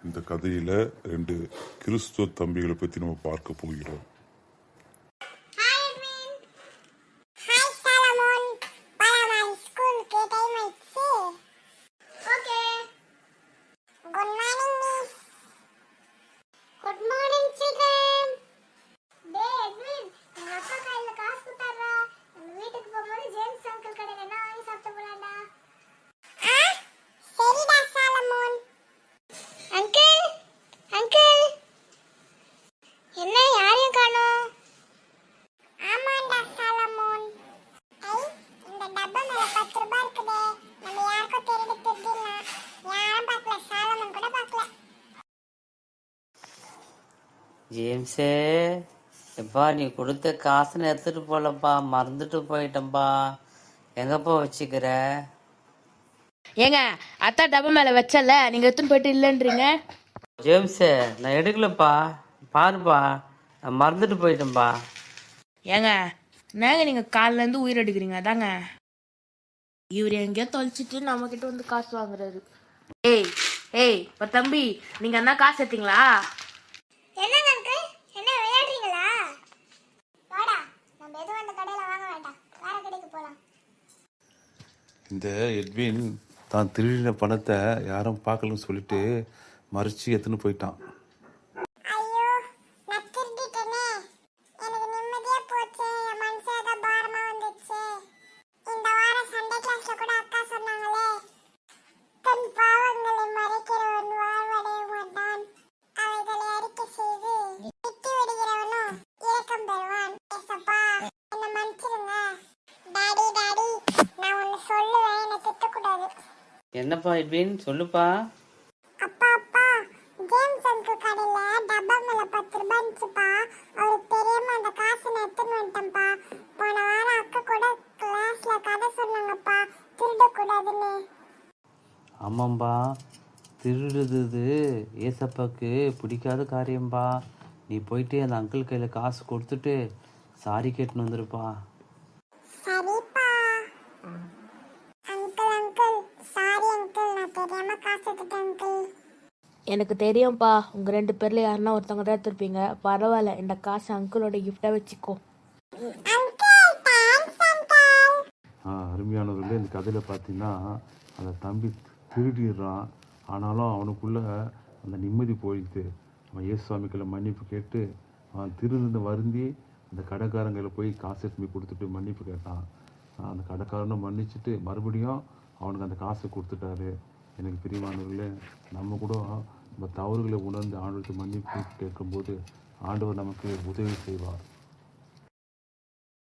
இந்த கதையில 2 கிறிஸ்துவ தம்பிகளை பத்தி நம்ம பார்க்க போகிறோம். ஜேம்ஸே, எப்பா நீ கொடுத்த காசுன்னு எடுத்துட்டு போலப்பா, மறந்துட்டு போயிட்டேன்ப்பா. எங்கப்பா வச்சுக்கிற? ஏங்க அத்தா டப்பா மேல வச்சல, நீங்க எடுத்துன்னு போயிட்டு இல்லைன்றீங்க. ஜேம்ஸே, நான் எடுக்கலப்பா, பாருப்பா, நான் மறந்துட்டு போயிட்டேன்ப்பா. ஏங்க என்னங்க நீங்க காலில இருந்து உயிர் எடுக்கிறீங்க. அதாங்க இவர் எங்கேயோ தொலைச்சிட்டு நம்ம கிட்ட வந்து காசு வாங்குறாரு. ஏய் ஏய் தம்பி, நீங்க என்ன காசு எடுத்தீங்களா? என்னங்க அங்கிள், என்ன விளையாடுறீங்களா? வாடா, நம்ம எதுவும் அந்த கடையில வாங்க வேண்டாம், வேற கடைக்கு போலாம். இந்த எட்வின் தான் திருடின பணத்தை யாரும் பார்க்கலன்னு சொல்லிட்டு மறைச்சு எடுத்துன்னு போயிட்டான். ஐயோ, நான் திருடிட்டேனே, எனக்கு நிம்மதியா போச்சு, என் மனசு ஏதோ பாரமா வந்துச்சு. இந்த வாரம் சண்டே கிளாஸ்ல கூட அக்கா சொன்னாங்களே, தன் பாவங்களை மறைக்கிறவன் வாழ்வடைய மாட்டான், அவைகளை அறிக்கை செய்து விட்டு விடுகிறவனோ இரக்கம் பெறுவான். ஏசப்பா, என்ன மன்னிச்சிருங்க. டாடி டாடி, நான் ஒன்னு சொல்லுவேன், என்ன திட்டக்கூடாது. என்னப்பா எட்வின், சொல்லுப்பா. அப்பா அப்பா, ஜேம்ஸ் அங்கிள் கடையில டப்பா மேல 10 ரூபாய் இருந்துச்சுப்பா. அவருக்கு தெரியாம அந்த காசு நான் எடுத்துன்னு வந்துட்டேன்ப்பா. போன வாரம் அக்கா கூட கிளாஸ்ல கதை சொன்னாங்கப்பா, திருடக்கூடாதுன்னு. ஆமாம்பா, திருடுறது ஏசப்பாக்கு பிடிக்காத காரியம்பா. நீ போயிட்டு அந்த அங்கிள் கையில் காசு கொடுத்துட்டு சாரி கேட்டுன்னு வந்துருப்பா. சரிப்பா. அங்கிள் அங்கிள், சாரி அங்கிள், நான் தெரியாம காசு எடுத்துட்டேன் அங்கிள். எனக்கு தெரியும்ப்பா, உங்க 2 பேர்ல யாருன்னா ஒருத்தவங்க தான் எடுத்துருப்பீங்க. பரவாயில்ல, இந்த காசு அங்கிளோட கிஃப்டா வச்சுக்கோ. Uncle, thanks uncle. அருமையானவர்களே, இந்த கதையில் பார்த்தீங்கன்னா அந்த தம்பி திருடிடுறான். ஆனாலும் அவனுக்குள்ள அந்த நிம்மதி போயிடுது. அவன் இயேசுவாமிகளை மன்னிப்பு கேட்டு அவன் திருடின வருந்தி அந்த கடைக்காரங்களை போய் காசு எடுத்து போய் கொடுத்துட்டு மன்னிப்பு கேட்டான். அந்த கடைக்காரனை மன்னிச்சுட்டு மறுபடியும் அவனுக்கு அந்த காசை கொடுத்துட்டாரு. எனக்கு பிரியமானவர்களே, நம்ம கூட நம்ம தவறுகளை உணர்ந்து ஆண்டவருக்கு மன்னிப்பு கேட்கும்போது ஆண்டவர் நமக்கு உதவி செய்வார்.